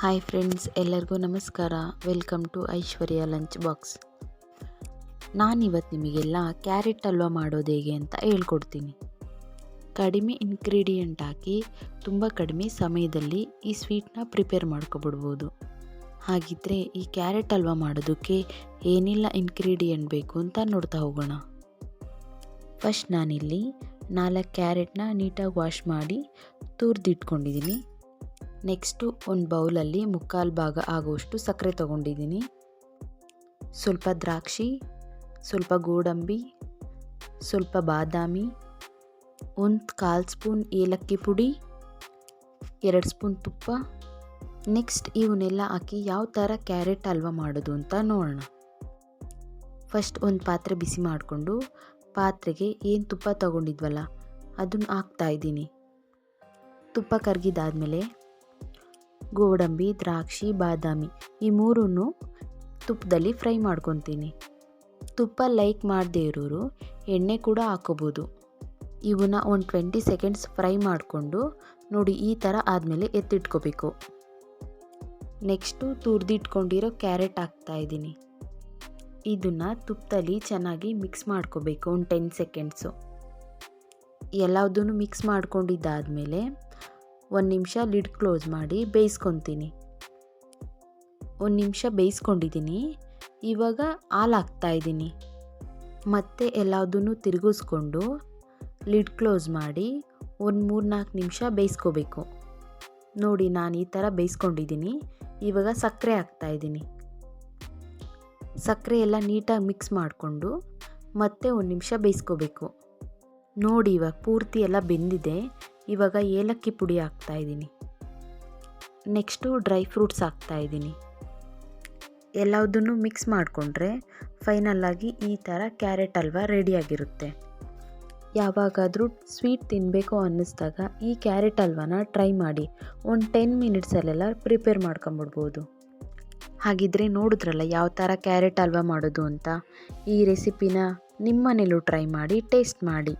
Hi friends, ಎಲ್ಲರಿಗೂ ನಮಸ್ಕಾರ. Welcome to Aishwarya lunch box. ನಾನಿವತ್ತು ನಿಮಗೆಲ್ಲ ಕ್ಯಾರೆಟ್ ಹಲ್ವಾ ಮಾಡೋದು ಹೇಗೆ ಅಂತ ಹೇಳ್ಕೊಡ್ತೀನಿ. ಕಡಿಮೆ ಇಂಗ್ರೀಡಿಯೆಂಟ್ ಹಾಕಿ ತುಂಬ ಕಡಿಮೆ ಸಮಯದಲ್ಲಿ ಈ ಸ್ವೀಟ್ನ ಪ್ರಿಪೇರ್ ಮಾಡ್ಕೊಬಿಡ್ಬೋದು. ಹಾಗಿದ್ದರೆ ಈ ಕ್ಯಾರೆಟ್ ಹಲ್ವಾ ಮಾಡೋದಕ್ಕೆ ಏನೆಲ್ಲ ಇಂಗ್ರೀಡಿಯೆಂಟ್ ಬೇಕು ಅಂತ ನೋಡ್ತಾ ಹೋಗೋಣ. ಫಸ್ಟ್ ನಾನಿಲ್ಲಿ 4 ಕ್ಯಾರೆಟ್ನ ನೀಟಾಗಿ ವಾಶ್ ಮಾಡಿ ತುರಿದಿಟ್ಕೊಂಡಿದ್ದೀನಿ. ನೆಕ್ಸ್ಟು ಒಂದು ಬೌಲಲ್ಲಿ 3/4 ಭಾಗ ಆಗುವಷ್ಟು ಸಕ್ಕರೆ ತೊಗೊಂಡಿದ್ದೀನಿ. ಸ್ವಲ್ಪ ದ್ರಾಕ್ಷಿ, ಸ್ವಲ್ಪ ಗೋಡಂಬಿ, ಸ್ವಲ್ಪ ಬಾದಾಮಿ, 1/4 ಸ್ಪೂನ್ ಏಲಕ್ಕಿ ಪುಡಿ, 2 ಸ್ಪೂನ್ ತುಪ್ಪ. ನೆಕ್ಸ್ಟ್ ಇವನ್ನೆಲ್ಲ ಹಾಕಿ ಯಾವ ಥರ ಕ್ಯಾರೆಟ್ ಹಲ್ವಾ ಮಾಡೋದು ಅಂತ ನೋಡೋಣ. ಫಸ್ಟ್ ಒಂದು ಪಾತ್ರೆ ಬಿಸಿ ಮಾಡಿಕೊಂಡು ಪಾತ್ರೆಗೆ ಏನು ತುಪ್ಪ ತೊಗೊಂಡಿದ್ವಲ್ಲ ಅದನ್ನು ಹಾಕ್ತಾಯಿದ್ದೀನಿ. ತುಪ್ಪ ಕರಗಿದಾದ್ಮೇಲೆ ಗೋಡಂಬಿ, ದ್ರಾಕ್ಷಿ, ಬಾದಾಮಿ ಈ ಮೂರನ್ನು ತುಪ್ಪದಲ್ಲಿ ಫ್ರೈ ಮಾಡ್ಕೊತೀನಿ. ತುಪ್ಪ ಲೈಕ್ ಮಾಡದೇ ಇರೋರು ಎಣ್ಣೆ ಕೂಡ ಹಾಕೋಬೋದು. ಇವನ್ನ ಒಂದು 20 ಸೆಕೆಂಡ್ಸ್ ಫ್ರೈ ಮಾಡಿಕೊಂಡು ನೋಡಿ ಈ ಥರ ಆದಮೇಲೆ ಎತ್ತಿಟ್ಕೋಬೇಕು. ನೆಕ್ಸ್ಟು ತುರಿದಿಟ್ಕೊಂಡಿರೋ ಕ್ಯಾರೆಟ್ ಹಾಕ್ತಾಯಿದ್ದೀನಿ. ಇದನ್ನು ತುಪ್ಪದಲ್ಲಿ ಚೆನ್ನಾಗಿ ಮಿಕ್ಸ್ ಮಾಡ್ಕೋಬೇಕು ಒಂದು 10 ಸೆಕೆಂಡ್ಸು. ಎಲ್ಲದನ್ನು ಮಿಕ್ಸ್ ಮಾಡ್ಕೊಂಡಿದ್ದಾದಮೇಲೆ 1 ನಿಮಿಷ ಲಿಡ್ ಕ್ಲೋಸ್ ಮಾಡಿ ಬೇಯಿಸ್ಕೊತೀನಿ. 1 ನಿಮಿಷ ಬೇಯಿಸ್ಕೊಂಡಿದ್ದೀನಿ. ಇವಾಗ ಹಾಲು ಹಾಕ್ತಾಯಿದ್ದೀನಿ. ಮತ್ತೆ ಎಲ್ಲದನ್ನು ತಿರುಗಿಸ್ಕೊಂಡು ಲಿಡ್ ಕ್ಲೋಸ್ ಮಾಡಿ ಒಂದು 3-4 ನಿಮಿಷ ಬೇಯಿಸ್ಕೋಬೇಕು. ನೋಡಿ ನಾನು ಈ ಥರ ಬೇಯಿಸ್ಕೊಂಡಿದ್ದೀನಿ. ಇವಾಗ ಸಕ್ಕರೆ ಹಾಕ್ತಾಯಿದ್ದೀನಿ. ಸಕ್ಕರೆ ಎಲ್ಲ ನೀಟಾಗಿ ಮಿಕ್ಸ್ ಮಾಡಿಕೊಂಡು ಮತ್ತೆ 1 ನಿಮಿಷ ಬೇಯಿಸ್ಕೋಬೇಕು. ನೋಡಿ ಇವಾಗ ಪೂರ್ತಿ ಎಲ್ಲ ಬೆಂದಿದೆ. ಇವಾಗ ಏಲಕ್ಕಿ ಪುಡಿ ಹಾಕ್ತಾಯಿದ್ದೀನಿ. ನೆಕ್ಸ್ಟು ಡ್ರೈ ಫ್ರೂಟ್ಸ್ ಹಾಕ್ತಾಯಿದ್ದೀನಿ. ಎಲ್ಲದನ್ನು ಮಿಕ್ಸ್ ಮಾಡಿಕೊಂಡ್ರೆ ಫೈನಲ್ಲಾಗಿ ಈ ಥರ ಕ್ಯಾರೆಟ್ ಹಲ್ವಾ ರೆಡಿಯಾಗಿರುತ್ತೆ. ಯಾವಾಗಾದರೂ ಸ್ವೀಟ್ ತಿನ್ನಬೇಕು ಅನ್ನಿಸ್ದಾಗ ಈ ಕ್ಯಾರೆಟ್ ಹಲ್ವಾನ ಟ್ರೈ ಮಾಡಿ. ಒಂದು 10 ಮಿನಿಟ್ಸಲ್ಲೆಲ್ಲ ಪ್ರಿಪೇರ್ ಮಾಡ್ಕೊಂಬಿಡ್ಬೋದು. ಹಾಗಿದ್ರೆ ನೋಡಿದ್ರಲ್ಲ ಯಾವ ಥರ ಕ್ಯಾರೆಟ್ ಹಲ್ವಾ ಮಾಡೋದು ಅಂತ. ಈ ರೆಸಿಪಿನ ನಿಮ್ಮ ಮನೇಲೂ ಟ್ರೈ ಮಾಡಿ ಟೇಸ್ಟ್ ಮಾಡಿ.